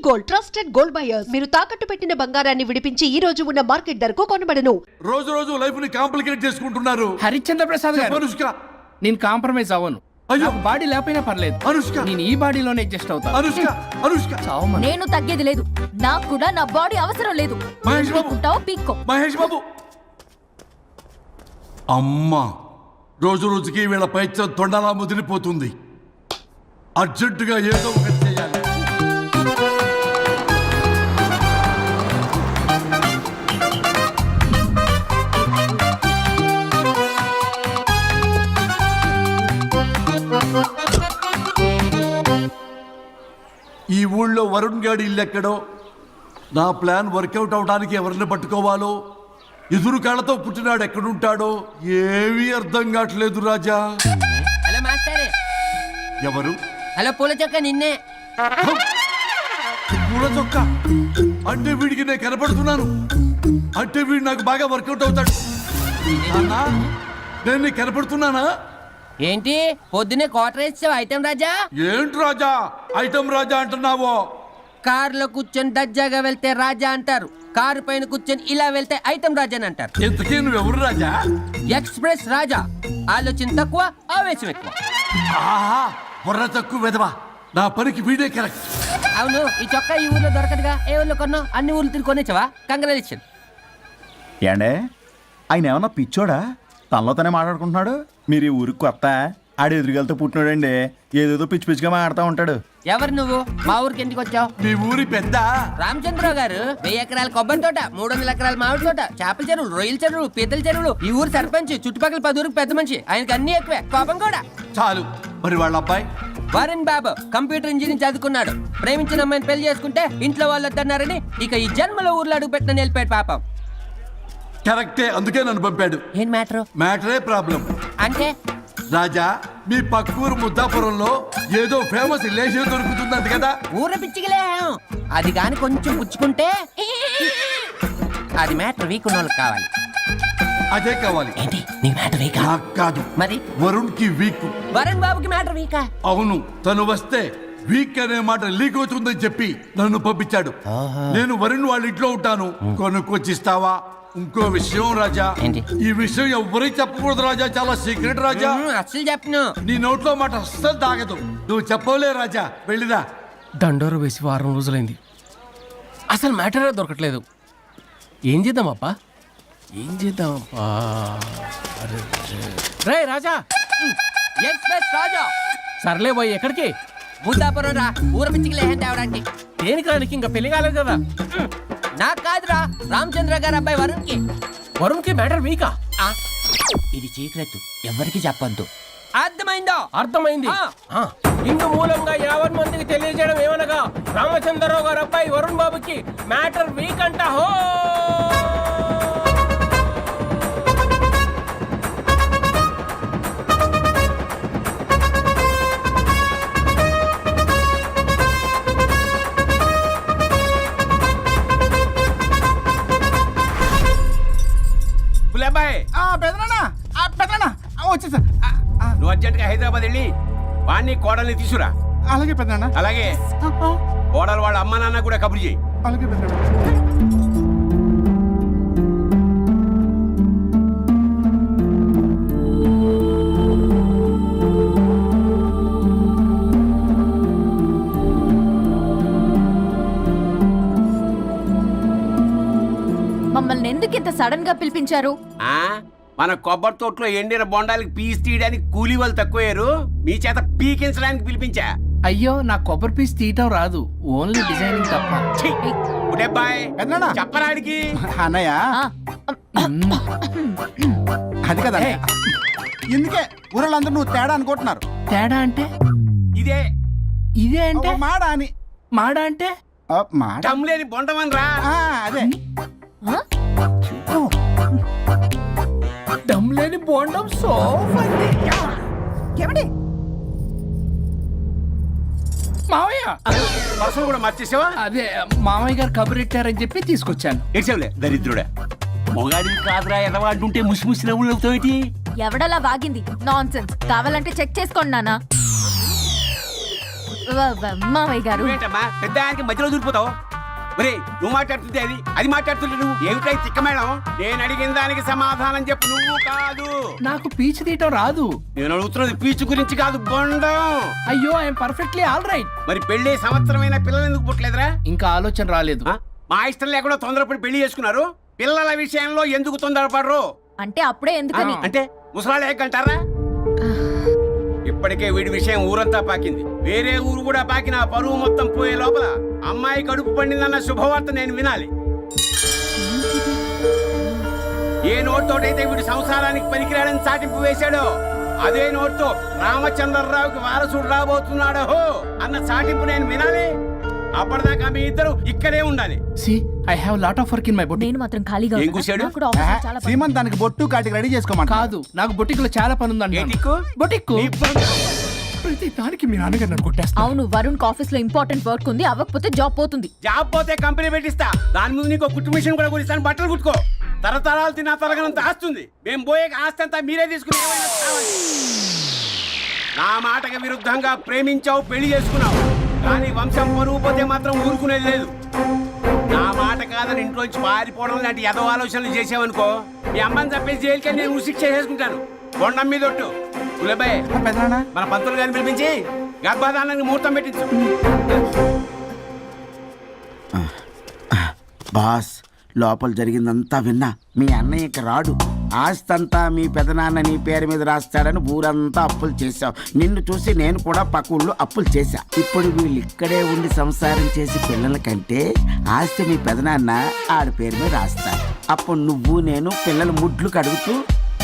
Gold, trusted gold buyers. మీరు తాకట్టు పెట్టిన బంగారాన్ని విడిపించి ఈ రోజు ఉన్న మార్కెట్ ధరకు కొనబడను. రోజు రోజు లైఫ్ ని కాంప్లికేట్ చేసుకుంటున్నారు. హరిశ్చంద్ర ప్రసాద్ గారు, అనుష్క, నేను కాంప్రమైజ్ అవ్వను. అయ్యో. నాకు బాడీ లేకపోయినా పర్లేదు. అనుష్క, నేను ఈ బాడీలోనే అడ్జస్ట్ అవుతాను. అనుష్క, అనుష్క. చావమను. నేను తగ్గేది లేదు. నాకు కూడా నా బాడీ అవసరం లేదు. మహేష్ బాబు. పీక్కుంటావో పీక్కో. మహేష్ బాబు. అమ్మా, రోజు రోజుకి వీళ్ళ పైత్యం తొండలా ముదిరిపోతుంది. అర్జెంటుగా ఏదో ఒకటి చేయాలి. ఈ ఊళ్ళో వరుణ్ గాడి ఇల్లు ఎక్కడో, నా ప్లాన్ వర్కౌట్ అవడానికి ఎవరిని పట్టుకోవాలో, ఎదురు కాళ్ళతో పుట్టినాడు ఎక్కడుంటాడో ఏమీ అర్థం కావట్లేదు రాజా. Hello master. ఎవరు? హలో పూల చొక్క నిన్నే. పూల చొక్క అంటే వీడికి నేను కనపడుతున్నాను. అంటే వీడు నాకు బాగా వర్కౌట్ అవుతాడు. నాన్నా, నేను నీకు కనపడుతున్నానా? ఏంటి పొద్దునే క్వార్టర్ ఇచ్చావు ఐటమ్ రాజా? ఏంటి రాజా ఐటమ్ రాజా అంటున్నావో? కారులో కూర్చొని దర్జాగా వెళ్తే రాజా అంటారు, కారు పైన కూర్చొని ఇలా వెళ్తే ఐటమ్ రాజా అని అంటారు. ఇంతకీ నువ్వెవరు రాజా? ఎక్స్ప్రెస్ రాజా. ఆలోచన తక్కువ, ఆవేశం ఎక్కువ. ఆహా, బుర్ర తక్కువ వెదవా. నా పనికి వీడే కరెక్ట్. అవును, ఈ చొక్కా ఈ ఊర్లో దొరకదుగా. ఏ ఊర్లో కొన్నావు? అన్ని ఊర్లు తిరిగి కొనేచ్చావా? కంగ్రాచులేషన్. ఏండే ఆయన ఏమన్నా పిచ్చోడా? తనలో తనే మాట్లాడుకుంటున్నాడు. మీరు ఈ ఊరికి కొత్త, ఆడు ఎదురుగలతో పుట్టినాడండి. ఏదేదో పిచ్చి పిచ్చిగా మాట్లాడుతూ ఉంటాడు. ఎవరు నువ్వు? మా ఊరికి ఎందుకు వచ్చావు? మీ ఊరి పెద్ద రామచంద్రరావు గారు 1000 ఎకరాల కొబ్బరి తోట, 300 ఎకరాల మామిడి తోట, చేపల చెరువులు, రొయ్యల చెరువులు, పీతల చెరువులు. ఈ ఊరు సర్పంచ్, చుట్టుపక్కల 10 ఊరికి పెద్ద మనిషి. ఆయనకి అన్ని ఎక్కువే, కోపం కూడా. చాలు. మరి వాళ్ళ అబ్బాయి వరుణ్ బాబు కంప్యూటర్ ఇంజనీరింగ్ చదువుకున్నాడు. ప్రేమించిన అమ్మాయిని పెళ్లి చేసుకుంటే ఇంట్లో వాళ్ళు వద్దన్నారని ఇక ఈ జన్మలో ఊర్లో అడుగు పెట్టిన నిలిపాడు పాపం. కరెక్టే, అందుకే నన్ను పంపాడు. ఏం మ్యాటర్? మ్యాటరే ప్రాబ్లం. అంటే రాజా, మీ పక్కూరు ముద్దాపురంలో ఏదో ఫేమస్ రిలేషన్ దొరుకుతుందంట కదా? ఊర పిచ్చికిలే. అది కాని కొంచెం పుచ్చుకుంటే అది మ్యాటర్ వీక్ ఉన్న వాళ్ళకి కావాలి. అదే కావాలి. ఏంటి నీ మ్యాటర్ వీకా? నాకు కాదు, మరి వరుణ్ కి వీక్. వరుణ్ బాబుకి మ్యాటర్ వీకా? అవును, తను వస్తే వీక్ అనే మాట లీక్ అవుతుందని చెప్పి నన్ను పంపించాడు. నేను వరుణ్ వాళ్ళ ఇంట్లో ఉంటాను, కొనుక్కొచ్చిస్తావా? ఇంకో విషయం రాజా, ఏంటి? ఈ విషయం ఎవరికి చెప్పకూడదు రాజా, చాలా సీక్రెట్ రాజా. అస్సలు చెప్పను. నీ నోట్లో మాట అస్సలు తాగదు. నువ్వు చెప్పవలే రాజా, వెళ్ళిరా. దండోరు వేసి వారం రోజులైంది, అసలు మ్యాటరే దొరకట్లేదు. ఏం చేద్దామప్పా? ఏం చేద్దామప్పా? రే రాజా. ఎక్స్ప్రెస్ రాజా. సర్లే పోయి ఎక్కడికి? బుద్ధాపురం రా, ఊర పిచ్చికిలే తేవడానికి. దేనికి రానికి? ఇంకా పెళ్లి కాలేదు కదా. నాకు కాదురా, రామచంద్ర గారు అబ్బాయి వరుణ్ కి. వరుణ్కి మ్యాటర్ వీకా? ఇది సీక్రెట్, ఎవరికి చెప్పొద్దు. అర్థమైందో? అర్థమైంది. ఆ. ఇందు మూలంగా 50 మందికి తెలియజేయడం ఏమనగా, రామచంద్రరావు గారు అబ్బాయి వరుణ్ బాబుకి మ్యాటర్ వీక్ అంట. హో వచ్చేసా. నువ్వు అర్జెంట్గా హైదరాబాద్ వెళ్ళి వాణ్ణి కోడల్ని తీసుకురా. అలాగే పెద్దనా. అలాగే కోడలు వాళ్ళ అమ్మ నాన్న కూడా కబురు చేయి. అలాగే పెద్దనా. మమ్మల్ని ఎందుకు ఇంత సడన్ గా పిలిపించారు? మన కొబ్బరి తోటలో ఎండిన బొండాలకి పీస్ తీయడానికి కూలీ వాళ్ళు తక్కువయ్యారు, మీ చేత పీకించడానికి పిలిపించా. అయ్యో, నా కొబ్బరి పీస్ తీయటం రాదు, ఓన్లీ డిజైనింగ్ తప్ప. చెప్పరాడికి అన్నయ్య అది కదా. ఎందుకే ఊరలందరూ నువ్వు తేడా అనుకుంటున్నారు. తేడా అంటే ఇదే ఇదే అంటే మాడ అని. మాడ అంటే మాడ లేని బొండమని రా. అదే దమ్ లేని బోండం ఏమండి మావయ్య? పర్సలు కూడా మార్చేసావా? అదే మామయ్య గారు కబురెట్టారని చెప్పి తీసుకొచ్చాను. ఏడ్చావులే దరిద్రుడా. మొగాడివి కాదురా, ఎదవా అంటుంటే ముసి ముసి నవ్వులు అవుతావేటి? ఎవడలా వాగింది? Nonsense. కావాలంటే చెక్ చేసుకోండి నాన్న. మావయ్య గారు నువ్వేంటమ్మా పెద్ద ఆయనకి మధ్యలో దూరిపోతావు? ఒరే నువ్వు మాట్లాడుతుంటే అది మాట్లాడుతుంటే నువ్వు ఏమిటై తిక్క మేడం? నేను అడిగిన దానికి సమాధానం చెప్పు. నువ్వు కాదు. నాకు పీచు తీయటం రాదు. నేను అడుగుతున్నది పీచు గురించి కాదు, బొండం. అయ్యో ఐఎమ్ పర్ఫెక్ట్లీ ఆల్ రైట్. మరి పెళ్లి సంవత్సరమైన పిల్లలు ఎందుకు పుట్టలేదురా? ఇంకా ఆలోచన రాలేదు. ఆ? మా ఇష్టం లేకుండా తొందరపడి పెళ్లి చేసుకున్నారు. పిల్లల విషయంలో ఎందుకు తొందరపడరు? అంటే అప్పుడే ఎందుకని అంటే ముసలాళ్ళు ఏకంటారా? ఇప్పటికే వీడి విషయం ఊరంతా పాకింది. వేరే ఊరు కూడా పాకిన పరువు మొత్తం పోయే లోపల అమ్మాయి కడుపు పండిందన్న శుభవార్త నేను వినాలి. ఏ నోటితోటైతే వీడు సంసారానికి పనికిరాడని చాటింపు వేశాడో అదే నోటితో రామచంద్రరావుకి వారసుడు రాబోతున్నాడో అన్న చాటింపు నేను వినాలి. అప్పటిదాకా మీ ఇద్దరు ఇక్కడే ఉండాలి. See I have lot of work in my boutique. నేను మాత్రం ఖాళీగా ఏం ఉన్నా. కూశాడు? నాకు కూడా ఆఫీస్లో చాలా పని. సీమంతానికి బొట్టు కాటికి రెడీ చేసుకోమంట. కాదు నాకు బొటిక్ లో చాలా పని ఉందండి. ఏటిక్కు? బొటిక్ నీ బంధం. ప్రతి దానికి మీ నాన్నగారు నన్ను కొట్టేస్తా. అవును వరుణ్ ఆఫీస్ లో ఇంపార్టెంట్ వర్క్ ఉంది, అవ్వకపోతే జాబ్ పోతుంది. జాబ్ పోతే కంపెనీ పెట్టిస్తా. దాని ముందు నీకు కుట్టు మిషన్ కూడా కురిస్తాను. బట్టలు కుట్టుకో. తరతరాలు తిన్నా తరగనంత ఆస్తుంది. మేము పోయే ఆస్తి అంతా మీరే తీసుకుని ఏమైనా కావాలి. నా మాటకి విరుద్ధంగా ప్రేమించావు, పెళ్లి చేసుకున్నావు. కానీ వంశం పరువు పోతే మాత్రం ఊరుకునేది లేదు. నా మాట కాదని ఇంట్లోంచి పారిపోవడం లాంటి ఎదో ఆలోచనలు చేసావనుకో, మీ అమ్మని చంపేసి జైలుకి నేను ఉసిక్ చేసేసుకుంటాను. కొండం మీద ఒట్టు. కులబాయ్ మన పంతులు గారిని పిలిపించి గర్భాధానానికి ముహూర్తం పెట్టించు. బాస్ లోపల జరిగిందంతా విన్నా. మీ అన్నయ్యకి రాడు. ఆస్తంతా మీ పెదనాన్న నీ పేరు మీద రాస్తాడని ఊరంతా అప్పులు చేశావు. నిన్ను చూసి నేను కూడా పక్క ఊళ్ళో అప్పులు చేశా. ఇప్పుడు వీళ్ళు ఇక్కడే ఉండి సంసారం చేసి పిల్లల కంటే ఆస్తి మీ పెదనాన్న ఆడి పేరు మీద రాస్తాడు. అప్పుడు నువ్వు నేను పిల్లల ముడ్లు కడుగుతూ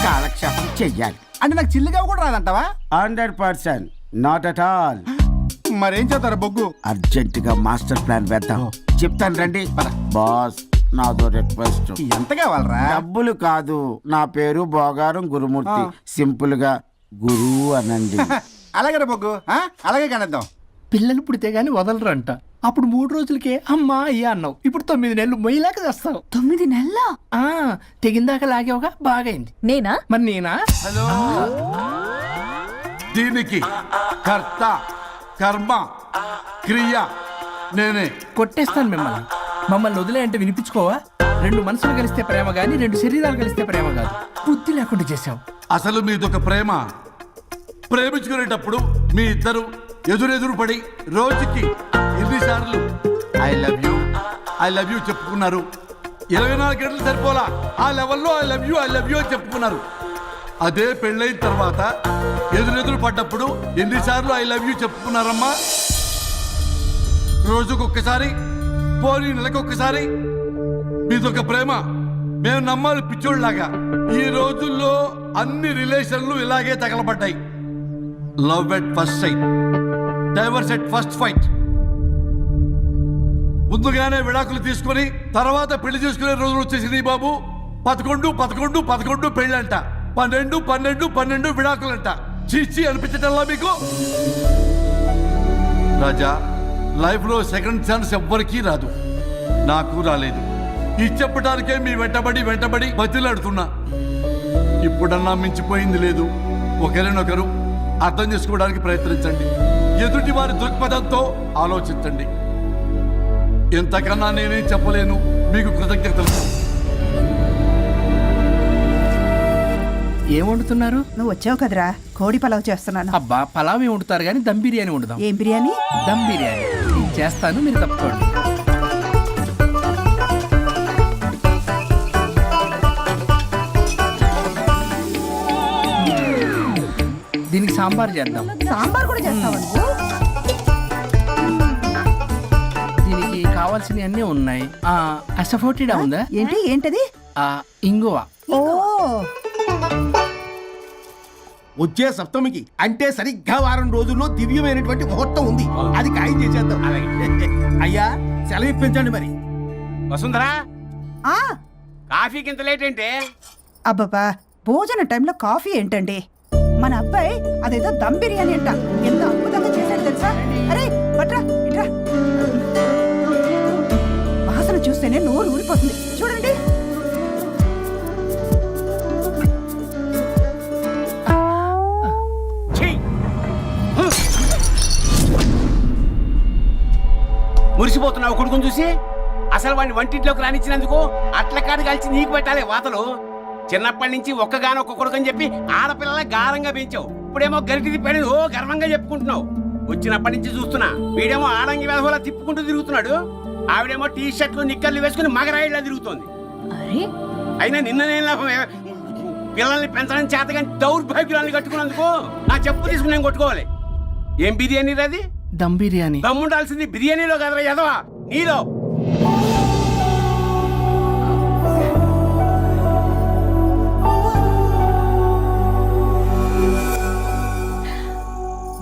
కాలక్షేపం చెయ్యాలి. అంటే నాకు చిల్లిగా కూడా రాదంటావా? 100% నాట్ అట్ ఆల్. మరేం చేస్తారు బొగ్గు? అర్జెంటుగా మాస్టర్ ప్లాన్ వేద్దాం. చెప్తాను రండి. బాస్ నాదో రిక్వెస్ట్. ఎంత కావాలరా? డబ్బులు కాదు, నా పేరు బోగారం గురుమూర్తి. సింపుల్ గా గురువు అనండి. అలాగే బొగ్గు, అలాగే కనేద్దాం. పిల్లలు పుడితే గానీ వదలరంట. అప్పుడు 3 రోజులకే అమ్మా అయ్యా అన్నావు. ఇప్పుడు 9 నెలలు మొయ్యలాగా చేస్తావు. 9 నెలల తెగిందాక లాగేవగా బాగైంది. నేనా? మరి నేనా? హలో. దీనికి కర్త కర్మ క్రియ నేనే. కొట్టేస్తాను మిమ్మల్ని. మమ్మల్ని వదిలే అంటే వినిపించుకోవా? 2 మనసులు కలిస్తే ప్రేమ గాని 2 శరీరాలు కలిస్తే ప్రేమ కాదు. బుద్ధి లేకుండా చేసావు. అసలు మీదొక ప్రేమ. ప్రేమించుకునేటప్పుడు మీ ఇద్దరు ఎదురెదురు పడి రోజుకి ఎన్నిసార్లు ఐ లవ్ యూ చెప్పుకున్నారు? 24 గంటలు సరిపోలా. ఆ లెవెల్లో ఐ లవ్ యూ అని చెప్పుకున్నారు. అదే పెళ్ళైన తర్వాత ఎదురెదురు పడ్డప్పుడు ఎన్నిసార్లు ఐ లవ్ యూ చెప్పుకున్నారమ్మా? రోజుకొక్కసారి, పోనీ నెలకొక్కసారి. మీదొక ప్రేమ. మేము నమ్మాలి పిచ్చోళ్ళలాగా. ఈ రోజుల్లో అన్ని రిలేషన్లు ఇలాగే తగలబడ్డాయి. Love at first sight, divorce at first fight. ముందుగానే విడాకులు తీసుకొని తర్వాత పెళ్లి చేసుకునే రోజులు వచ్చేసింది బాబు. 11 పెళ్ళంట, 12 విడాకులంట. చీచి అనిపించటల్లా మీకు? రాజా, లైఫ్ లో సెకండ్ ఛాన్స్ ఎవ్వరికీ రాదు. నాకు రాలేదు. ఈ చెప్పడానికే మీ వెంటబడి బతిలాడుతున్నా. ఇప్పుడన్నా మించిపోయింది లేదు. ఒకరినొకరు అర్థం చేసుకోవడానికి ప్రయత్నించండి. ఎదుటి వారి దృక్పథంతో ఆలోచించండి. ఎంతకన్నా నేనేం చెప్పలేను. మీకు కృతజ్ఞతలు. ఏం వండుతున్నారు? నువ్వు వచ్చావు కదరా, కోడి పలావ్ చేస్తున్నాను. అబ్బా పలావ్ ఏం వండుతారు కానీ దమ్ బిర్యానీ వండుదాం. ఏం బిర్యానీ? దమ్ బిర్యానీ నేను చేస్తాను, మీరు తప్పుకోండి. దీనికి సాంబార్ చేద్దాం. సాంబార్ కూడా చేస్తావా నువ్వు? దీనికి కావాల్సినవి అన్నీ ఉన్నాయి. అసఫోటిడా ఉందా? ఏంటది? ఇంగువ. ఓ, వచ్చే సప్తమికి అంటే సరిగ్గా వారం రోజుల్లో దివ్యమైనటువంటి ముహూర్తం ఉంది. అది ఖాయం చేసేద్దాం. అయ్యా సెలవు ఇప్పించండి మరి. వసుంధరా, ఆ, కాఫీకి ఇంత లేట్ ఏంటే? అబ్బబ్బా, భోజన టైంలో కాఫీ ఏంటండి? మన అబ్బాయి అదేదో దమ్ బిర్యానీ అంట, ఎంత అద్భుతంగా చేశాడు తెలుసా? అరే పట్రా ఇట్రా. వాసన చూస్తేనే నోరు ఊరిపోతుంది. చూడండి. అనుకుంటున్నావు కొడుకుని చూసి? అసలు వాడిని వంటింట్లోకి రానిచ్చినందుకు అట్ల కాడు కలిసి నీకు పెట్టాలి వాతలు. చిన్నప్పటి నుంచి ఒక్కగానొక్క కొడుకు అని చెప్పి ఆడపిల్లల గారంగా పెంచావు. ఇప్పుడేమో గరిటి తిప్పాడు ఓ గర్వంగా చెప్పుకుంటున్నావు. వచ్చినప్పటి నుంచి చూస్తున్నా వీడేమో ఆడంగి వెధవలా తిప్పుకుంటూ తిరుగుతున్నాడు, ఆవిడేమో టీ షర్ట్లు నిక్కర్లు వేసుకుని మగరాయిలా తిరుగుతోంది. అరే అయినా నిన్న నేను లాభమే, పిల్లల్ని పెంచడం చేతగా దౌర్భాగ్యాన్ని కట్టుకున్నందుకు నా చెప్పు తీసుకుని నేను కొట్టుకోవాలి. ఏం బిర్యానీ అది? దమ్ బిర్యానీ. దమ్ముండాల్సింది బిర్యానీలో కదరా ఎదవా, నీలో.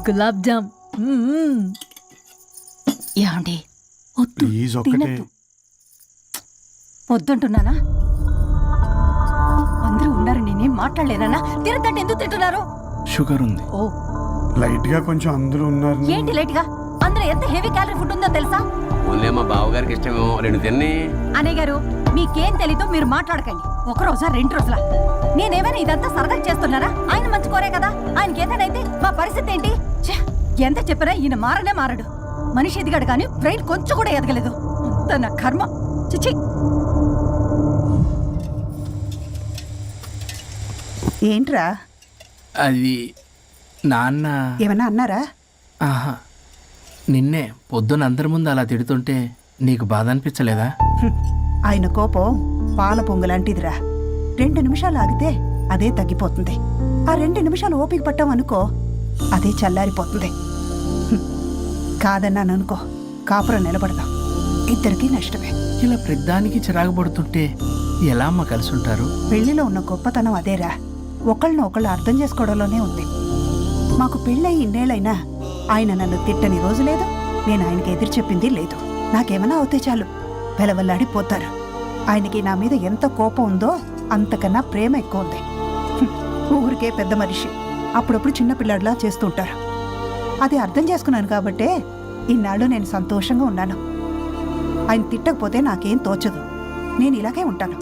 గులాబ్ జామ్. యాండి ప్లీజ్ ఒక్కటే. వద్దంటున్నానా? అందరూ ఉన్నారు, నేనేం మాట్లాడలేనా? తిరగంటే ఎందుకు తింటున్నారు? షుగర్ ఉంది. ఓ లైట్ గా కొంచెం అందరూ ఉన్నారు. ఏంటి లేట్ గా? అందులో ఎంత హెవీ క్యాలరీ ఫుడ్ ఉందో తెలుసా? ఓన్లే మా బావగారికి ఇష్టమేమో రెండు తిన్ని. అనే గారు మీకేం తెలీదు, మీరు మాట్లాడకండి. ఒక రోజా 2 రోజుల నేనేమైనా ఇదంతా సరదా చేస్తున్నారా? ఆయన మంచి కోరే కదా, ఆయనకి ఏదైతే మా పరిస్థితి ఏంటి? ఛే, ఎంత చెప్పినా ఈయన మారనే మారడు. మనిషి ఎదిగాడు కానీ బ్రెయిన్ కొంచెం కూడా ఎదగలేదు. అంత నా కర్మ. చిచి. ఏంట్రా అది నాన్న. ఏమన్నా అన్నారా? ఆహా, నిన్నే పొద్దున అందరి ముందు అలా తిడుతుంటే నీకు బాధ అనిపించలేదా? ఆయన కోపం పాల పొంగులాంటిదిరా. 2 నిమిషాలు ఆగితే అదే తగ్గిపోతుంది. ఆ 2 నిమిషాలు ఓపిక పట్టాం అనుకో, అదే చల్లారిపోతుంది. కాదన్నాననుకో, కాపురం నిలబడదాం. ఇద్దరికీ నష్టమే. ఇలా ప్రతిదానికి చిరాకు పడుతుంటే ఎలా అమ్మ కలిసి ఉంటారు? పెళ్లిలో ఉన్న గొప్పతనం అదేరా, ఒకళ్ళని ఒకళ్ళు అర్థం చేసుకోవడంలోనే ఉంది. మాకు పెళ్ళై ఇన్నేళ్ళైనా ఆయన నన్ను తిట్టని రోజు లేదు, నేను ఆయనకి ఎదురు చెప్పింది లేదు. నాకేమైనా అవుతే చాలు వెలవల్లాడిపోతారు. ఆయనకి నా మీద ఎంత కోపం ఉందో అంతకన్నా ప్రేమ ఎక్కువ ఉంది. ఊరికే పెద్ద మనిషి, అప్పుడప్పుడు చిన్నపిల్లాడిలా చేస్తుంటారు. అది అర్థం చేసుకున్నాను కాబట్టే ఇన్నాళ్ళు నేను సంతోషంగా ఉన్నాను. ఆయన తిట్టకపోతే నాకేం తోచదు, నేను ఇలాగే ఉంటాను.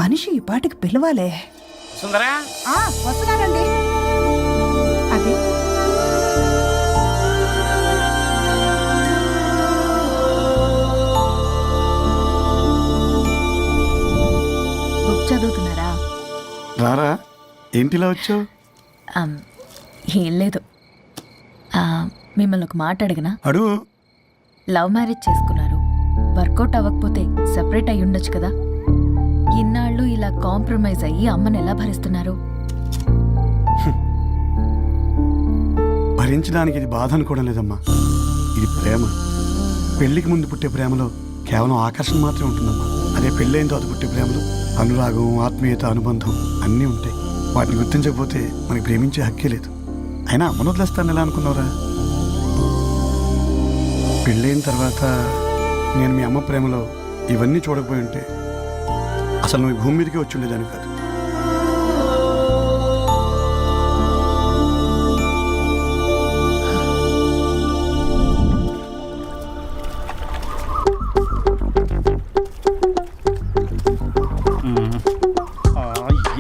మనిషి ఈ పాటికి పిలవాలే. సుందరా, వస్తున్నానండి. అది బుక్ చదువుతున్నారా? రారా, ఏంటిలా వచ్చావు? ఏం లేదు, మిమ్మల్ని ఒక మాట అడిగినా? అడుగు. లవ్ మ్యారేజ్ చేసుకున్నారు, వర్కౌట్ అవ్వకపోతే సెపరేట్ అయ్యి ఉండొచ్చు కదా. ఇన్నాళ్ళు ఇలా కాంప్రమైజ్ అయ్యి అమ్మని ఎలా భరిస్తున్నారు? భరించడానికి ఇది బాధ అనుకోవడం లేదమ్మా, ఇది ప్రేమ. పెళ్లికి ముందు పుట్టే ప్రేమలో కేవలం ఆకర్షణ మాత్రమే ఉంటుందమ్మా. అదే పెళ్ళైన తర్వాత పుట్టే ప్రేమలో అనురాగం, ఆత్మీయత, అనుబంధం అన్నీ ఉంటాయి. వాటిని గుర్తించకపోతే మనకి ప్రేమించే హక్కే లేదు. అయినా అమ్మను వదిలేస్తాను ఎలా అనుకున్నావురా? పెళ్ళైన తర్వాత నేను మీ అమ్మ ప్రేమలో ఇవన్నీ చూడకపోయి ఉంటే అసలు నువ్వు భూమి మీదకే వచ్చి ఉండేదాన్ని కాదు.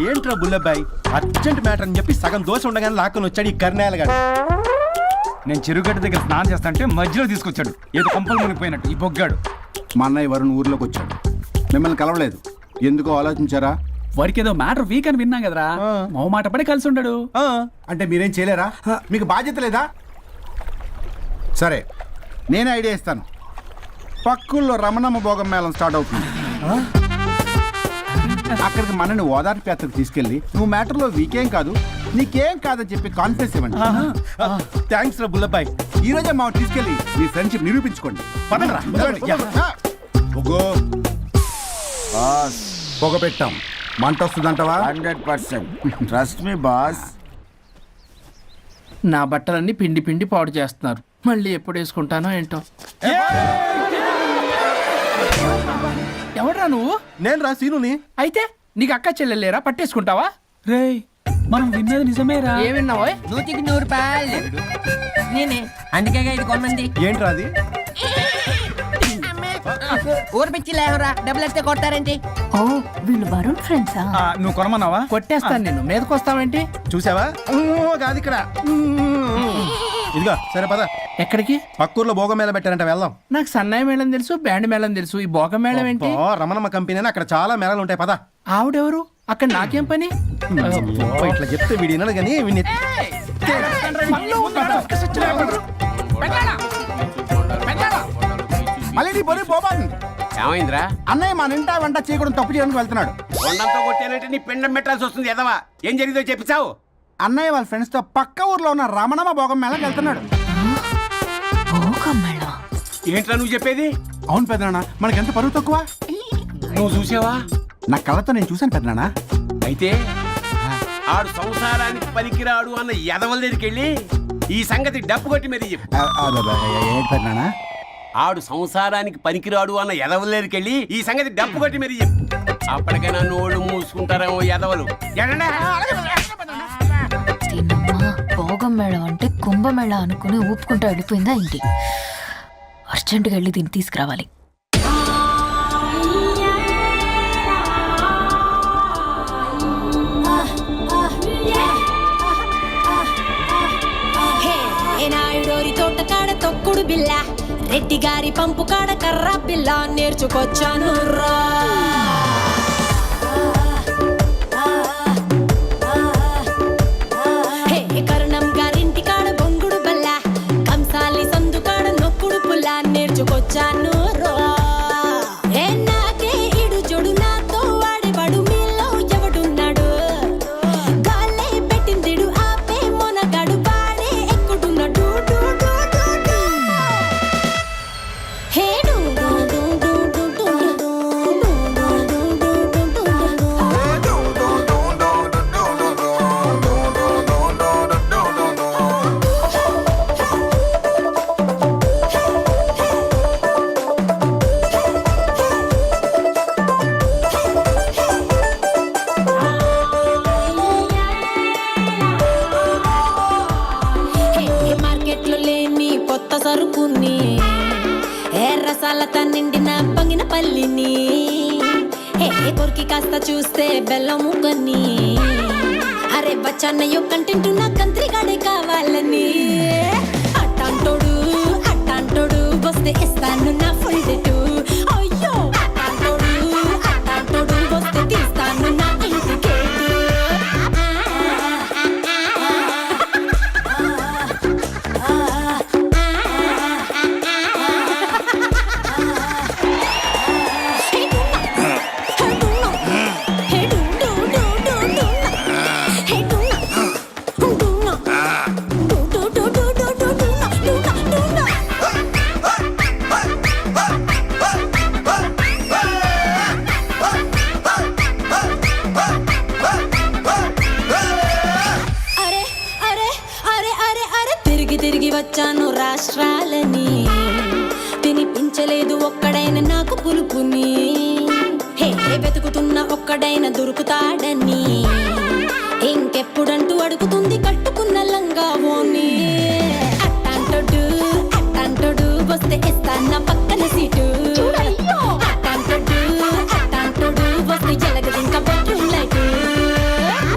ఏంట్రా బుల్లబ్బాయి, అర్జెంట్ మ్యాటర్ అని చెప్పి సగం దోశ ఉండగానే లాక్కొని వచ్చాడు ఈ కర్ణాయలగాడు. నేను చెరుగడ్డ దగ్గర స్నానం చేస్తాంటే మధ్యలో తీసుకొచ్చాడు, ఏదో కంపలు మునిగిపోయినట్టు ఈ బొగ్గాడు. మా అన్నయ్య వరుణ్ ఊర్లోకి వచ్చాడు, మిమ్మల్ని కలవలేదు. ఎందుకో ఆలోచించారా? వాడికి ఏదో మ్యాటర్ వీక్ అని విన్నాం కదరా, మో మాట పడి కలిసి ఉంటాడు. అంటే మీరేం చేయలేరా? మీకు బాధ్యత లేదా? సరే, నేనే ఐడియా ఇస్తాను. పక్కుల్లో రమణమ్మ భోగం మేళం స్టార్ట్ అవుతుంది. అక్కడికి మనని ఓదార్పు యాత్రకు తీసుకెళ్ళి నువ్వు మ్యాటర్లో వీకేం కాదు, నీకేం కాదని చెప్పి కాన్ఫిడెన్స్ ఇవ్వండి. థ్యాంక్స్ రా బుల్లబ్బాయ్, ఈ రోజే మా తీసుకెళ్ళి మీ ఫ్రెండ్షిప్ నిరూపించుకోండి. పదండ్రా. పొగ పెట్టాం, మంట వస్తుందంటవా? 100% ట్రస్ట్ మీ బాస్. నా బట్టలన్నీ పిండి పిండి పాడు చేస్తున్నారు, మళ్ళీ ఎప్పుడు వేసుకుంటానో ఏంటో. ఎవడ్రా నువ్వు? నేను రా సీనుని. అయితే నీకు అక్క చెల్లెలేరా, పట్టేసుకుంటావా? రేయ్, మనం విన్నది నిజమేరా. ఏ విన్నావో? 100కి 100 రూపాయలు నేనే, అందుకే ఇది కొమ్మంది. ఏంట్రా అది? ఊరు పిచ్చి లేవరా, డబ్బులు వస్తే కొడతారేంటి? ఓ, వీళ్ళు వరుణ్ ఫ్రెండ్సా? నువ్వు కొనమన్నావా? కొట్టేస్తాను నిన్ను, మీదకొస్తావేంటి? చూసావా? కాదు ఇక్కడ. ఇదిగో సరే పద. ఎక్కడికి? పక్కూర్లో భోగం మేళ పెట్టారంట, వెళ్దాం. నాకు సన్నాయి మేళం తెలుసు, బ్యాండ్ మేళం తెలుసు, ఈ బోగ మేళం ఏంటి? రమణమ్మ కంపెనీ అని అక్కడ చాలా మేళాలు ఉంటాయి, పదా. ఆవిడెవరు? అక్కడ నాకేం పని? ఇట్లా చెప్తే వీడి వినడు కానీ వీడిని మళ్ళీ నీ పొరి పోబాను. ఏమైందిరా? అన్నయ్య మా నింటా వెంట చేయకూడదు తప్పు చేయడానికి వెళ్తున్నాడు. కొండంతో కొట్టానంటే నీ పిండం పెట్టాల్సి వస్తుంది ఎదవా. ఏం జరిగిందో చెప్పిచావు? అన్నయ్య వాళ్ళ ఫ్రెండ్స్ తో పక్క ఊర్లో ఉన్న రమణమ్మ భోగం మేళకి వెళ్తున్నాడు. ఏంట్రా నువ్వు చెప్పేది? అవును పెద్దనాన్న, మనకి ఎంత పరువు తక్కువ. నువ్వు చూసావా? నా కళ్ళతో నేను చూశాను పెద్దనాన్న. అయితే ఆడు సంసారానికి పనికిరాడు అన్న ఎదవల దగ్గరికి వెళ్ళి ఈ సంగతి డప్పు కొట్టి మరి చెప్పు. ఏంటి పెద్దనాన్న? ఆడు సంసారానికి పనికిరాడు అన్న ఎదవల దగ్గరికి వెళ్ళి ఈ సంగతి డప్పు కొట్టి మరి చెప్పు. అప్పటికైనా నోళ్ళు మూసుకుంటారేమో ఎదవలు. భోగం మేళం అంటే కుంభమేళ అనుకుని ఊపుకుంటూ వెళ్ళిపోయిందా ఏంటి? అర్జెంటుగా వెళ్ళి దీన్ని తీసుకురావాలి. నాయుడోరి తోట కాడ తొక్కుడు బిల్ల, రెడ్డి గారి పంపు కాడ కర్ర బిల్ల నేర్చుకొచ్చాను రా. కరుణం గారింటి కాడ బొంగుడు బల్ల, కంసాలి సందు కాడ నొక్కుడు పుల్ల నేర్చుకొచ్చాను రా. నాకే ఇడు జొడు నాతో వాడేవాడు మీలో ఎవడున్నాడు? గాలే పెట్టిందిడు ఆపే మొనగాడు వాడే ఎక్కుడున్నాడు. మార్కెట్లో లేని కొత్త సరుకుని, రసాలతో నిండిన పంగిన పల్లిని, కొరికి కాస్త చూస్తే బెల్లం ముక్కని, అరే బచ్చన్నయ్యో కంటెంట్ నా కంత్రిగాడే కావాలని. అట్టాంటోడు వస్తే ఇస్తాను నా ఫుల్ డేటు. అయ్యో అట్టాంటోడు వస్తే తీస్తాను నా ఇంటికి. తిరిగి వచ్చాను రాష్ట్రాలని, తినిపించలేదు ఒక్కడైనా నాకు పులుపుని. వెతుకుతున్న ఒక్కడైనా దొరుకుతాడని, ఇంకెప్పుడంటూ అడుగుతుంది కట్టుకున్న లంగా ఓని. అట్టాంటోడు వస్తే ఇస్తాను పక్కన సీటు. అట్టాంటోడు వస్తే ఎలగదు ఇంకా బెడ్రూమ్ లైట్.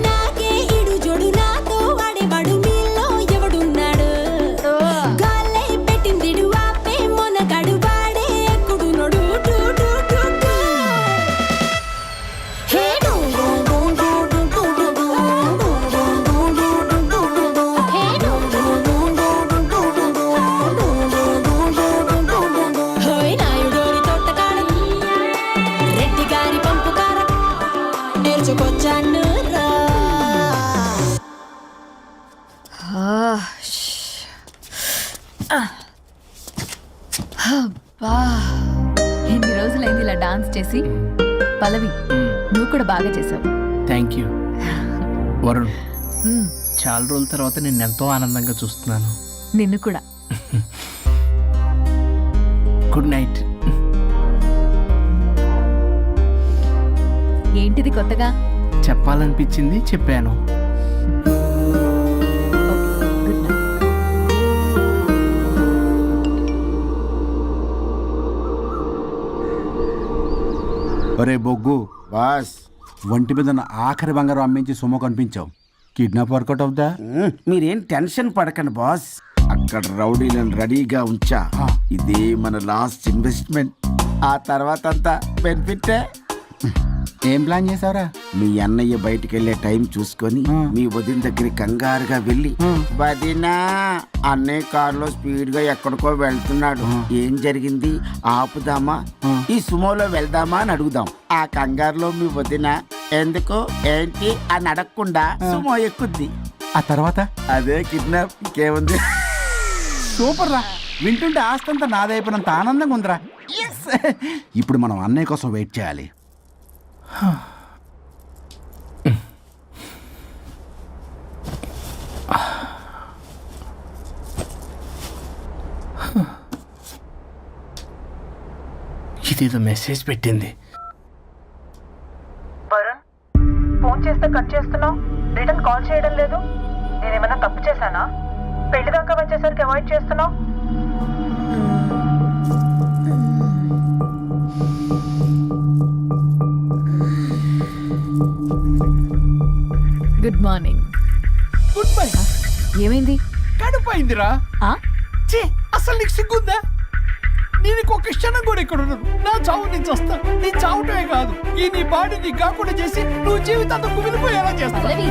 నాకే ఇడు జోడు నాతో వాడేవాడు మీలో ఎవడున్నాడు? గాలే పెట్టిందిడు ఆపే మొనగాడు వాడే ఎక్కుడు నోడు. నాయుడోరి తోట కాడ రెడ్డి గారి పంపు కాడ నేర్చుకొచ్చాను రా. ఎన్ని రోజులైంది ఇలా డాన్స్ చేసి. పల్లవి, నువ్వు కూడా బాగా చేసావు. Thank you. వరుణ్, చాలా రోజుల తర్వాత నేను ఎంతో ఆనందంగా చూస్తున్నాను. నిన్ను కూడా. Good night. ఏంటిది కొత్తగా? చెప్పాలనిపించింది, చెప్పాను. Good night. ఒరే బొగ్గు, బాస్, ఒంటి మీద ఉన్న ఆఖరి బంగారం అమ్మించి సొమ్ము కనిపించావు. కిడ్నాప్ వర్కౌట్ అవుతా? మీరేం టెన్షన్ పడకండి బాస్. అక్కడ రౌడీలను రెడీగా ఉంచా. ఇదే మన లాస్ట్ ఇన్వెస్ట్మెంట్. ఆ తర్వాత అంతా బెనిఫిటే. ఏం ప్లాన్ చేసావురా? మీ అన్నయ్య బయటికి వెళ్ళే టైం చూసుకొని మీ వదిన దగ్గరికి కంగారుగా వెళ్ళి, వదినా అన్నయ్య కారులో స్పీడ్ గా ఎక్కడికో వెళ్తున్నాడు, ఏం జరిగింది, ఆపుదామా, ఈ సుమోలో వెళ్దామా అని అడుగుదాం. ఆ కంగారులో మీ వదిన ఎందుకు ఏంటి అని అడగకుండా సుమో ఎక్కుద్ది. ఆ తర్వాత అదే కిడ్నాప్. ఇంకేముంది? సూపర్ రా. వింటుంటే ఆస్తంతా నాదైపోయినంత ఆనందంగా ఉందిరా. ఇప్పుడు మనం అన్నయ్య కోసం వెయిట్ చేయాలి. ఇదేదో మెసేజ్ పెట్టింది. వరుణ్, ఫోన్ చేస్తే కట్ చేస్తున్నావు, రిటర్న్ కాల్ చేయడం లేదు. నేనేమన్నా తప్పు చేశానా? పెళ్లి దాకా వచ్చేసరికి అవాయిడ్ చేస్తున్నావు. Good morning. Good bye. ఏమైంది? కడుపైందిరా. ఛీ, అసలు నీకు సిగ్గుందా? నేను ఇంకొక క్షణం కూడా ఇక్కడ ఉన్నాను. నా చావు నుంచి వస్తా. నీ చావుటమే కాదు, ఈ నీ బాడీ నీకు కాకుండా చేసి నువ్వు జీవితాంతం కుమిలిపోయేలా చేస్తా. పల్లవి,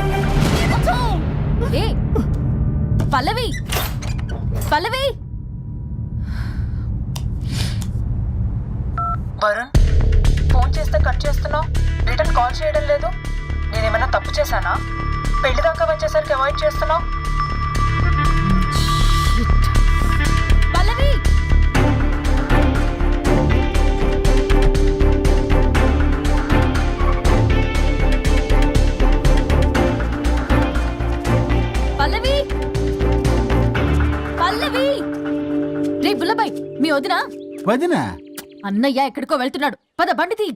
ఏ పల్లవి, పల్లవి. వరుణ్, ఫోన్ చేస్తే కట్ చేస్తున్నావు, రిటర్న్ కాల్ చేయడం లేదు. నేనేమన్నా తప్పు చేశానా? పెళ్లి దాకా వచ్చేసరికి అవాయిడ్ చేస్తున్నావు. పల్లవి, పల్లవి, పల్లవి. రే బుల్లబాయ్, మీ వదినా? వదినా? అన్నయ్య ఎక్కడికో వెళ్తున్నాడు, పద బండి తీ.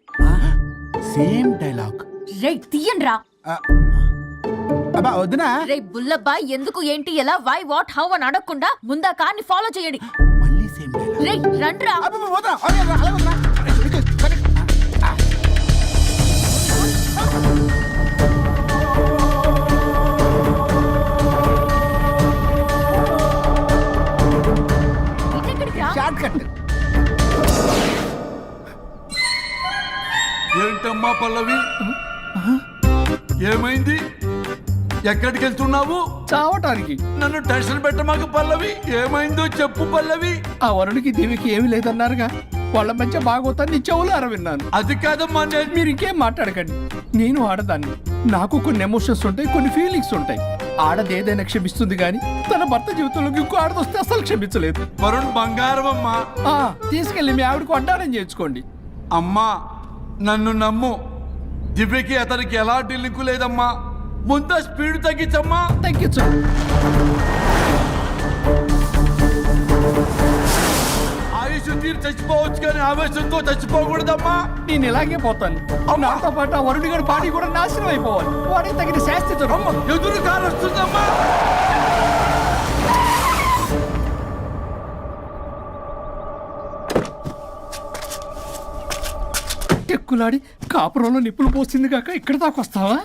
Same dialogue. రే తీయండి రా. అబ్బా వదినా. రే బుల్లబాయ్, ఎందుకు ఏంటి ఎలా వై వాట్ హౌ అని అడగకుండా ముందా కార్ని ఫాలో చేయండి. మళ్ళీ సేమ్ డైలాగ్. రే రండ్రా. అబ్బా వదినా, అలా వదినా. ఇటెక్కడికి రా? Short cut. ఏంటమ్మా పల్లవి, ఏమైంది? ఎక్కడికి వెళ్తున్నావు? చావటానికి. నన్ను టెన్షన్ పెట్టమాకు పల్లవి. ఏమైందో చెప్పు పల్లవి. ఆ వరుడికి దేవికి ఏమీ లేదన్నారుగా, వాళ్ళ మధ్య బాగోతాన్ని నీ చెవులారా విన్నాను. అది కాదమ్మా, నేను మీరు ఇంకేం మాట్లాడకండి. నేను ఆడదాన్ని, నాకు కొన్ని ఎమోషన్స్ ఉంటాయి, కొన్ని ఫీలింగ్స్ ఉంటాయి. ఆడది ఏదైనా క్షమిస్తుంది కానీ తన భర్త జీవితంలోకి ఇంకో ఆడదొస్తే అసలు క్షమించలేదు. వరుణ్ బంగారం అమ్మా. తీసుకెళ్ళి మీ ఆవిడకు వడ్డానం చేయించుకోండి. అమ్మా నన్ను నమ్ము, దివ్యకి అతనికి ఎలాంటి లింకు లేదమ్మా. ముందు స్పీడ్ తగ్గించమ్మా. తగ్గించు. ఆయుష్ తీరు చచ్చిపోవచ్చు కానీ ఆవేశంతో చచ్చిపోకూడదమ్మా. నేను ఇలాగే పోతాను. నాతో పాటు ఆ వరుడి గారి బాడీ కూడా నాశనం అయిపోవాలి. వాడికి తగిన శాస్తి జరుగుతుంది. ఎదురు కారు వస్తుందమ్మా. ఎక్కులాడి కాపురంలో నిప్పులు పోసింది కాక ఇక్కడ దాకా వస్తావా?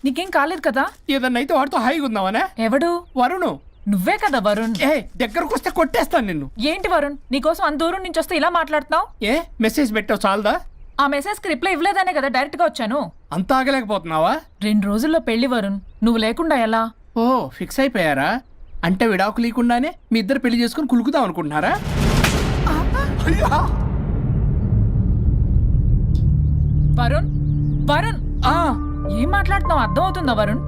నీకేం కాలేదు కదా? ఏదన్నా అయితే వాడితో హాయిగా ఉందామనే. ఎవడు? వరుణు. నువ్వే కదా వరుణ్. ఏ దగ్గరకు వస్తే కొట్టేస్తాను నిన్ను. ఏంటి వరుణ్, నీకోసం అంత దూరం నుంచి వస్తే ఇలా మాట్లాడుతున్నావు? ఏ మెసేజ్ పెట్టావు చాలదా? ఆ మెసేజ్ కి రిప్లై ఇవ్వలేదనే కదా డైరెక్ట్ గా వచ్చాను. అంత ఆగలేకపోతున్నావా? 2 రోజుల్లో పెళ్లి వరుణ్, నువ్వు లేకుండా ఎలా? ఓ ఫిక్స్ అయిపోయారా? అంటే విడాకు లేకుండానే మీ ఇద్దరు పెళ్లి చేసుకుని కులుకుదాం అనుకుంటున్నారా? వరుణ్, వరుణ్, ఏం మాట్లాడుతున్నావు అర్థం అవుతుందా వరుణ్?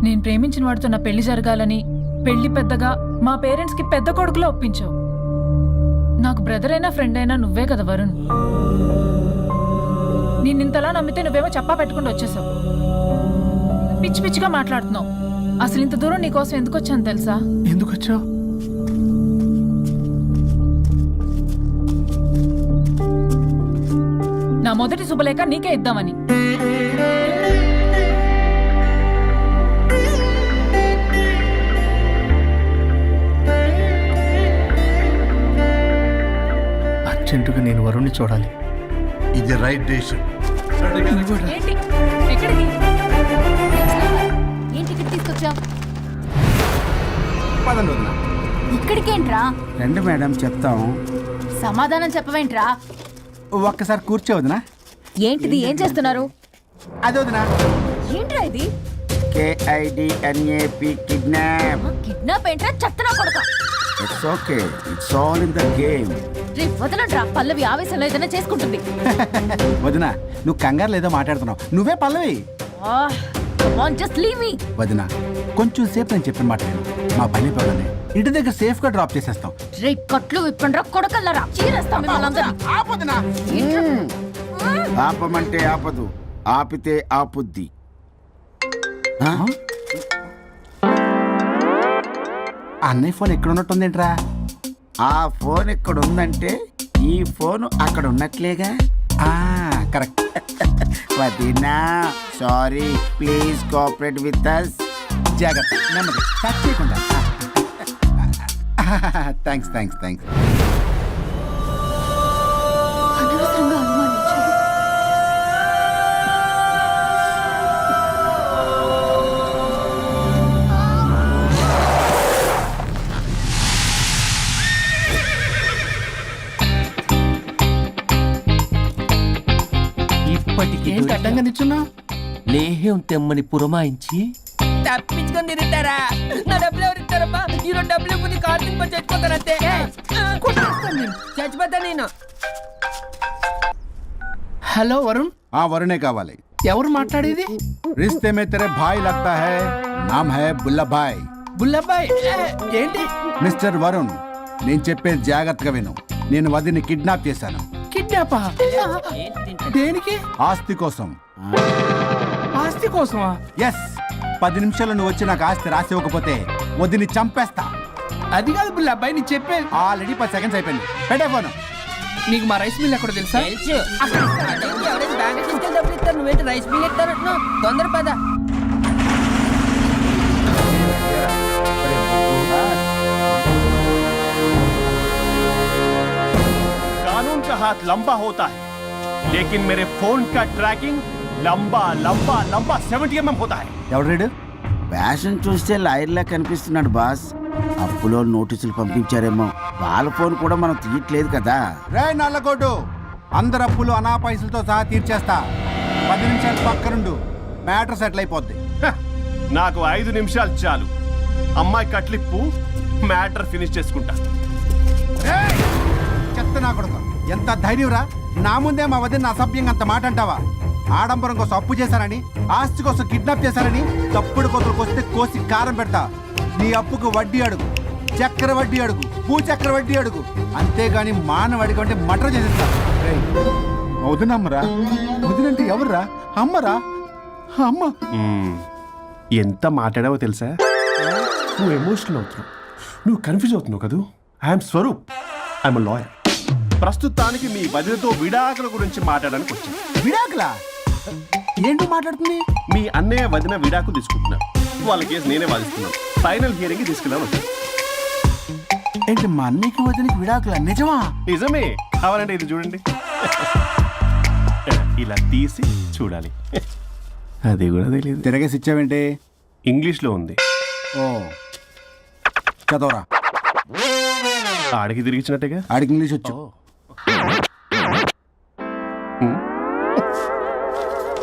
నేను ప్రేమించిన వాడితో నా పెళ్లి జరగాలని పెళ్లి పెద్దగా మా పేరెంట్స్ కి పెద్ద కొడుకులో ఒప్పించావు. నాకు బ్రదర్ అయినా ఫ్రెండ్ అయినా నువ్వే కదా వరుణ్. నేను ఇంతలా నమ్మితే నువ్వేమో చెప్పా పెట్టుకుంటూ వచ్చేసావు. పిచ్చి పిచ్చిగా మాట్లాడుతున్నావు. అసలు ఇంత దూరం నీకోసం ఎందుకు వచ్చాను తెలుసా? ఎందుకు వచ్చావు? నా మొదటి శుభలేఖ నీకే ఇద్దామని. అర్జెంటుగా నేను వరుణ్ణి చూడాలి. ఇది రైట్ డెసిషన్. ఏంటి ఇక్కడ తీసుకొచ్చా? పదండి వదిన. ఇక్కడికేంట్రా? రండి మేడం చెప్తాం. సమాధానం చెప్పవేంట్రా? ఒక్కసారి కూర్చో వదిన. ఏంటిది? ఏం చేస్తున్నారు? అదే వదిన. ఏంట్రా ఇది? KIDNAP kidnap. కిడ్నాప్ ఏంట్రా? చెత్తనా కొడక. It's okay, it's all in the game. రే వదలండ్రా, పల్లవి ఆవేశంలో ఏదైనా చేసుకుంటుంది. వదిన నువ్వు కంగారు లేదో మాట్లాడుతున్నావు. నువ్వే పల్లవి. Just leave me. వదిన కొంచెం సేపు నేను చెప్పిన మాట విను. మా పని పగలనే ఇంటి దగ్గర సేఫ్ గా డ్రాప్ చేసేస్తాం. రే కట్లు విప్పండ్రా కొడకల్లరా, చీరేస్తాం మిమ్మల్ని అందరినీ. ఆపమంటే ఆపదు, ఆపితే ఆపుద్ది. ఆ? అన్నయ్య ఫోన్ ఎక్కడ ఉన్నట్టుందేంట్రా? ఆ ఫోన్ ఇక్కడ ఉందంటే ఈ ఫోన్ అక్కడ ఉన్నట్లేగా. కరెక్ట్. వదినా sorry, please cooperate with us. జాగ్రత్త, నెమ్మది, టచ్ చేయకుండా. Thanks thanks thanks. అనవసరంగా అనుమానించాడు. ఇప్పటికి ఏంటి అడ్డంగా నిల్చున్నా? లేహ్యం తెమ్మని పురమాయించి తప్పించుకొని తిరుగుతారా? నా డబ్బులు ఎవరు ఇస్తారమ్మా? ఈరోజు డబ్బులు ఇవ్వకపోతే కార్తీక్ పని చచ్చిపోతానంతే. చచ్చిపోతా నేను. హలో వరుణ్, వరుణే కావాలి. ఎవరు మాట్లాడేది? रिश्ते में तेरे भाई लगता है, नाम है बुल्ला भाई. బుల్లబ్బాయ్ ఏంటి? మిస్టర్ వరుణ్, నేను చెప్పేది జాగ్రత్తగా విను. నేను వదిని కిడ్నాప్ చేశాను. కిడ్నాపా? దేనికి? ఆస్తి కోసం. ఆస్తి కోసమా? ఎస్, 10 నిమిషాలు నువ్వు వచ్చి నాకు ఆస్తి రాసి ఇవ్వకపోతే వదిని చంపేస్తా. అది కాదు బుల్లబ్బాయ్, నీ చెప్పే. ఆల్రెడీ 10 సెకండ్స్ అయిపోయింది. పెట్టే ఫోను. నీకు మా రైస్ మిల్ ఎక్కడ తెలుసా? తెలుసు. అదేంటి, ఎవరైనా బ్యాంక్ తీసుకెళ్ళి డబ్బులు ఇస్తారు, నువ్వేంటి రైస్ బిల్ ఇస్తారంటున్నా? తొందర పద. कानून का हाथ लंबा होता है, लेकिन मेरे फोन का ट्रैकिंग लंबा लंबा लंबा 70 mm होता है. ఎవడు రీడు? ఫ్యాషన్ చూస్తే లాయర్లా కనిపిస్తున్నాడు బాస్. అప్పులో నోటీసులు పంపించారేమో. వాళ్ళ ఫోన్ కూడా మనం తీయట్లేదు కదా. రే నల్లగొడ్డు, అందరు అప్పులు అనా పైసలతో సహా తీర్చేస్తా. 10 నిమిషాలు పక్కనుండు, మ్యాటర్ సెటిల్ అయిపోద్ది. హ, నాకు 5 నిమిషాలు చాలు. అమ్మాయి కట్లిప్పు, మ్యాటర్ ఫినిష్ చేసుకుంటా. ఏయ్! చెత్త నా కొడుకు, ఎంత ధైర్యంరా? నా ముందే మా వదిన అసభ్యంగా అంత మాట అంటావా? ఆడంబరం కోసం అప్పు చేశారని, ఆస్తి కోసం కిడ్నాప్ చేశారని తప్పుడు కొతులకు వస్తే కోసి కారం పెడతా. నీ అప్పుకు వడ్డీ అడుగు, చక్కెర వడ్డీ అడుగు, భూచక్ర వడ్డీ అడుగు. అంతేగాని మానవ అడిగి అంటే మటర్ చేసేస్తా. వదినమ్మరా? వదినంటే ఎవర్రా? అమ్మరా? అమ్మ. ఎంత మాట్లాడావో తెలుసా? నువ్వు ఎమోషనల్ అవుతున్నావు, నువ్వు కన్ఫ్యూజ్ అవుతున్నావు కదూ. I'm Swaroop, I'm lawyer. ప్రస్తుతానికి మీ వదినతో విడాకుల గురించి మాట్లాడడానికి వచ్చాను. విడాకులా? ఏంటో మాట్లాడుతుంది? మీ అన్నయ్య వదిన విడాకులు తీసుకుంటున్నారు. వాళ్ళ కేసు నేనే వాదిస్తున్నాను. ఫైనల్ హియరింగ్ తీసుకెళ్ళాను వచ్చాను. ఏంటి మా అన్నయ్యకి వదినకి విడాకులా? నిజమా? నిజమే. కావాలంటే ఇది చూడండి. ఇలా తీసి చూడాలి. అది కూడా తెలియదు. తిరగేసి ఇచ్చావేంటి? ఇంగ్లీష్లో ఉంది. ఓ, చదవరా. ఆడికి తిరిగిచ్చినట్టుగా. ఆడికి ఇంగ్లీష్ వచ్చు.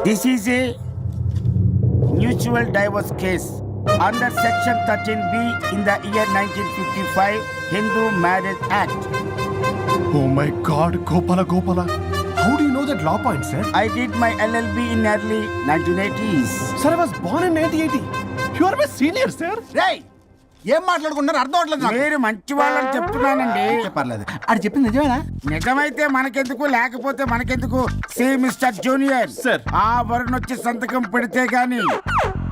This is a mutual divorce case under section 13B in the year 1955 Hindu marriage act. Oh my God, Gopala. How do you know that law point, sir? I did my LLB in early 1980s. Sir, I was born in 1980. You are my senior, sir. రేయ్, ఏం మాట్లాడుకున్నారు అర్థం అవట్లేదు నాకు. మీరు మంచి వాళ్ళని చెప్తున్నానండి. పర్లేదు. అది చెప్పింది నిజమేనా? నిజమైతే మనకెందుకు, లేకపోతే మనకెందుకు? See mister junior, Sir. ఆ వరుణ్ వచ్చి సంతకం పెడితే గాని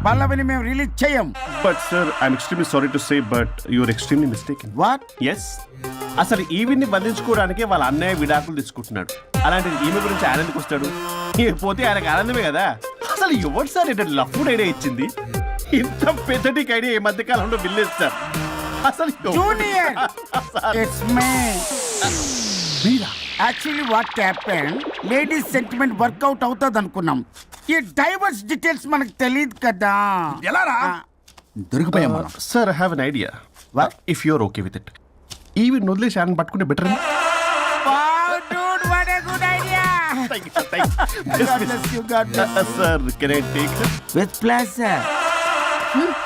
పల్లవిని మేము రిలీజ్ చేయం. But sir, I'm extremely sorry to say, but you are extremely mistaken. What? Yes. అసలు ఈవిడ్ని బంధించుకోవడానికే వాళ్ళ అన్నయ్య విడాకులు తీసుకుంటున్నాడు. అలాంటిది ఈమె గురించి ఆయన ఎందుకు వస్తాడు? పోతే ఆయనకు ఆనందమే కదా. అసలు ఎవరు సార్ ఏంటో లఫ్డ్ ఐడియా ఇచ్చింది? ఇంత పెద్దటికి ఐడియా ఈ మధ్య కాలంలో బిల్లేస్తారు. అసలు జూనియర్, ఇట్స్ మీ. మీరా? Actually what happen, ladies sentiment work out అవుతుంది అనుకున్నాం. ఈ డైవర్స్ డీటెయిల్స్ మనకు తెలియదు కదా. ఎలా రా? దొరికిపోయాం మనం. Sir, I have an idea. If you're okay with it ఈవిడ వదిలేసి ఆయన పట్టుకుంటే better sir can I take with plus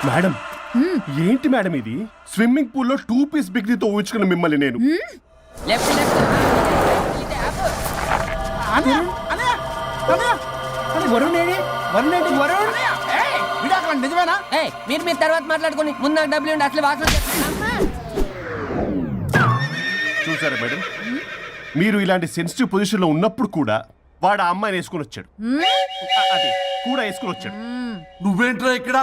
madam ఏంటి మేడం ఇది స్విమ్మింగ్ పూల్ లో 2 పీస్ బిగ్నీతో ఊహించుకున్న మిమ్మల్ని నేను లెఫ్ట్ లెఫ్ట్ నిజమేనా? మీరు తర్వాత మాట్లాడుకుని ముందు నాకు డబ్బులు ఉండి అసలు వాసన చూసారా మేడం మీరు ఇలాంటి సెన్సిటివ్ పొజిషన్ లో ఉన్నప్పుడు కూడా వాడు ఆ అమ్మాయిని వేసుకుని వచ్చాడు అదే కూడా వేసుకుని వచ్చాడు నువ్వేంట్రా ఇక్కడ?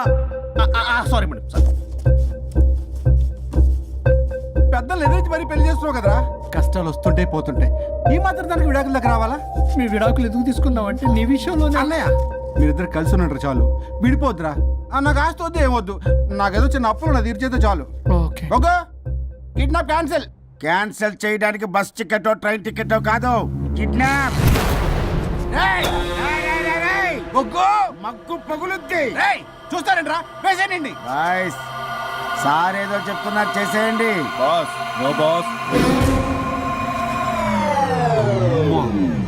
సారీ మేడం సారీ పెద్దలు ఎదురు మరి పెళ్లి చేస్తున్నావు కదరా, కష్టాలు వస్తుంటే పోతుంటాయి. ఈ మాత్రం దానికి విడాకుల దగ్గర రావాలా? మీ విడాకులు ఎందుకు తీసుకున్నావంటే నీ విషయంలోనే అన్నయ్య మీరిద్దరు కలిసి ఉన్నట్టు చాలు, విడిపోద్దురా. నాకు ఆస్తి వద్దు ఏమొద్దు, నాకేదో చిన్న అప్పులు నా తీర్చేదో చాలు. Okay okay kidnap cancel. Cancel చేయడానికి బస్ టికెటో ట్రైన్ టికెటో కాదు, కిడ్నాప్. మగ్గు పగులుద్ది. చూస్తారంట్రా, వేసేయండి. బాయ్స్ సార్ ఏదో చెప్తున్నారు, చేసేయండి. బాస్ నో బాస్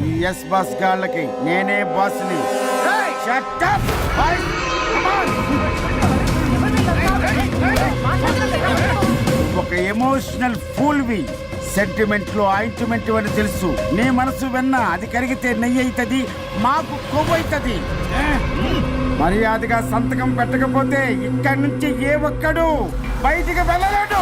ఈ ఎస్ బస్ గాళ్ళకి నేనే బాస్ని. Shut up, boys. Come on. ఒక ఎమోషనల్ ఫూల్వి, సెంటిమెంట్లు ఆయింట్మెంట్ అని తెలుసు. నీ మనసు వెన్న, అది కరిగితే నెయ్యి అవుతుంది, మాకు కొవ్వు అవుతుంది. మర్యాదగా సంతకం పెట్టకపోతే ఇక్కడి నుంచి ఏ ఒక్కడు బయటికి వెళ్ళలేడు.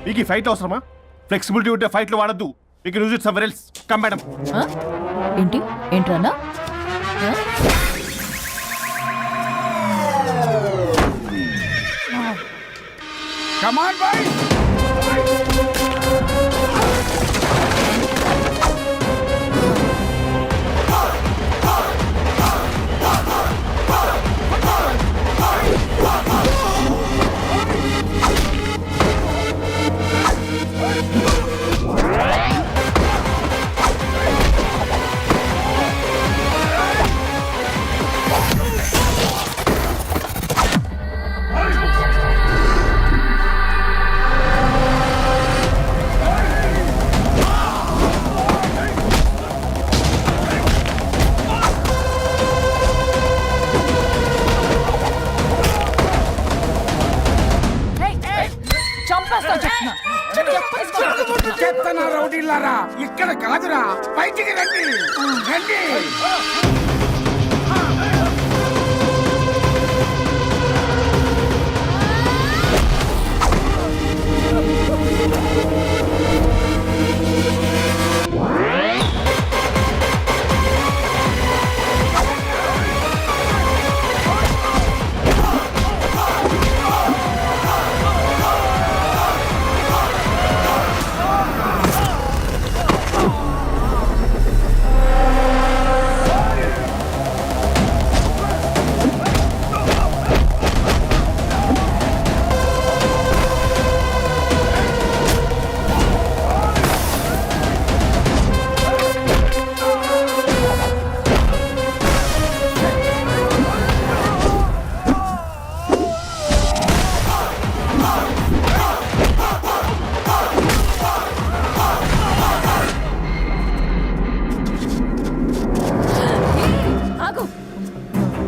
మీకు ఈ ఫైట్ అవసరమా? ఫ్లెక్సిబిలిటీ ఉంటే ఫైట్ లో వాడద్దు. You can use it somewhere else. Come madam. ఏంటి ఏంట్రన్నా Come on, boys. చెత్తనా రౌడీలారా, ఇక్కడ కాదురా, బయటికి రండి రండి.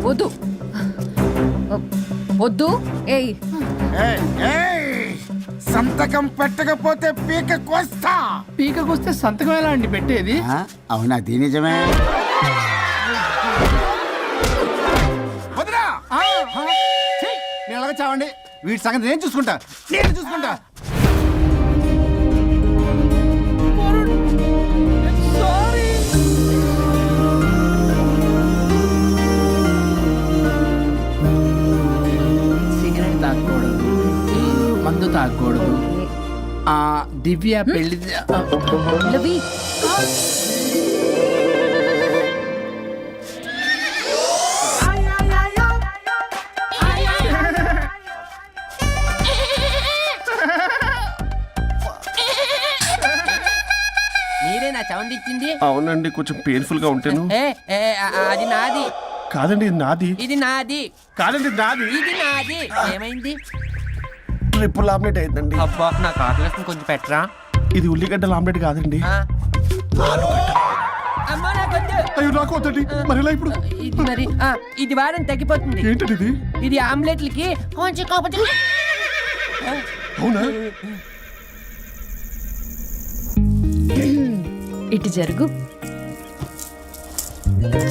వద్దు వద్దు. ఏయ్ సంతకం పెట్టకపోతే పీక కోస్తా. పీకకొస్తే సంతకం ఎలా అండి పెట్టేది? అవునా, అది నిజమే. వదిరా, నేను అలాగే చావండి. వీటి సంగతి నేను చూసుకుంటా, నేను చూసుకుంటా. సిగరెట్ తాగకూడదు, మందు తాగకూడదు. దివ్య పెళ్లి లవి బాగుంది ఇచ్చింది. అవునండి, కొంచెం పెయిన్ఫుల్ గా ఉంటాను. అది నాది. కాదండి నాది. ఇది నాది. కాదండి నాది. ఇది నాది. ఏమైంది? ట్రిపుల్ ఆమ్లెట్ అయిందండి. అబ్బా నాకు ఆకలిస్తుంది, కొంచెం పెట్టరా. ఇది ఉల్లిగడ్డల ఆమ్లెట్ కాదండి. అమ్మా నాకొద్దు. అయ్యో నాకు వద్దండి. మరి ఎలా ఇప్పుడు? ఇది మరి ఇది వారం తగ్గిపోతుంది. ఏంటండి ఇది? ఇది ఆమ్లెట్లకి కొంచెం కాకపోతే. అవునా? ఇటు జరుగు.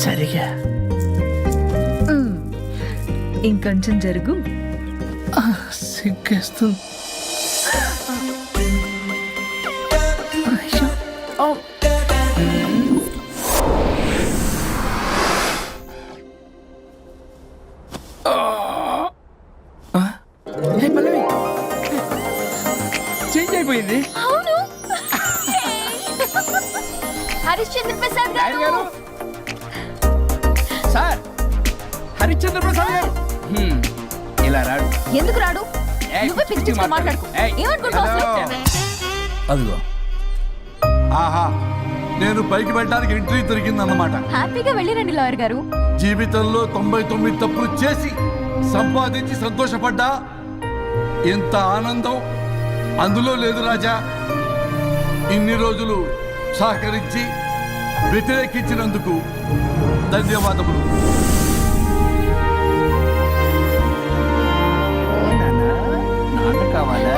సరిగా ఇంకొంచెం జరుగు. సిగ్గేస్తుంది. చేంజ్ అయిపోయింది. అవును. హరిశ్చంద్ర ప్రసాద్ నాయుడు గారు. గారు, సార్ హరిశ్చంద్ర ప్రసాద్ గారు. ఇలా రాడు. ఎందుకు రాడు? ఏయ్, నువ్వే పిచ్చి పిచ్చిగా మాట్లాడుకో. ఏయ్, ఏమనుకుంటావు అసలు? అదిగో ఆహా, నేను పైకి వెళ్ళడానికి ఎంట్రీ దొరికిందన్నమాట. హ్యాపీగా వెళ్ళిరండి లాయర్ గారు. జీవితంలో 99 తప్పులు చేసి సంపాదించి సంతోషపడ్డా ఇంత ఆనందం అందులో లేదు రాజా. ఇన్ని రోజులు సహకరించి వ్యతిరేకించినందుకు ధన్యవాదములు. నాన్న కావాలా?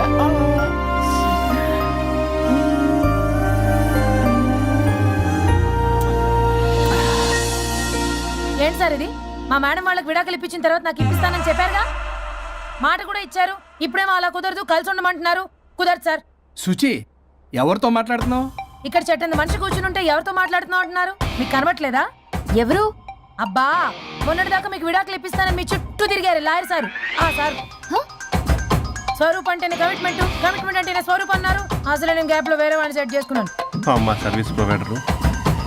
ఏంటి సార్ ఇది? మా మేడం వాళ్ళకి విడాకులు ఇప్పించిన తర్వాత నాకు ఇప్పిస్తానని చెప్పారుగా, మాట కూడా ఇచ్చారు. ఇప్పుడేమో అలా కుదరదు, కలిసి ఉండమంటున్నారు. కుదరదు సార్. సుచి, ఎవరితో మాట్లాడుతున్నావు? ఇక్కడ చెట్టంత మనిషి కూర్చుని ఉంటే ఎవరితో మాట్లాడుతున్నావు అంటున్నారు? మీకు కనబట్లేదా? ఎవరు? అబ్బా, మొన్నటిదాకా మీకు విడాకులు ఇప్పిస్తానని మీ చుట్టూ తిరిగారు లాయర్ సార్. సార్, స్వరూప్ అంటేనే కమిట్మెంట్, కమిట్మెంట్ అంటేనే స్వరూప్ అన్నారు. అసలు నేను గ్యాప్ లో వేరే వాడిని సెట్ చేసుకున్నాను. అమ్మా సర్వీస్ ప్రొవైడరు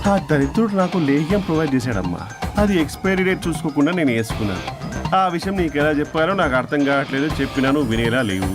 ఆ దరిద్రుడు నాకు లేహ్యం ప్రొవైడ్ చేశాడమ్మా. అది ఎక్స్పైరీ డేట్ చూసుకోకుండా నేను వేసుకున్నాను. ఆ విషయం నీకు ఎలా చెప్పారో నాకు అర్థం కావట్లేదు. చెప్పినాను, వినేలా లేవు.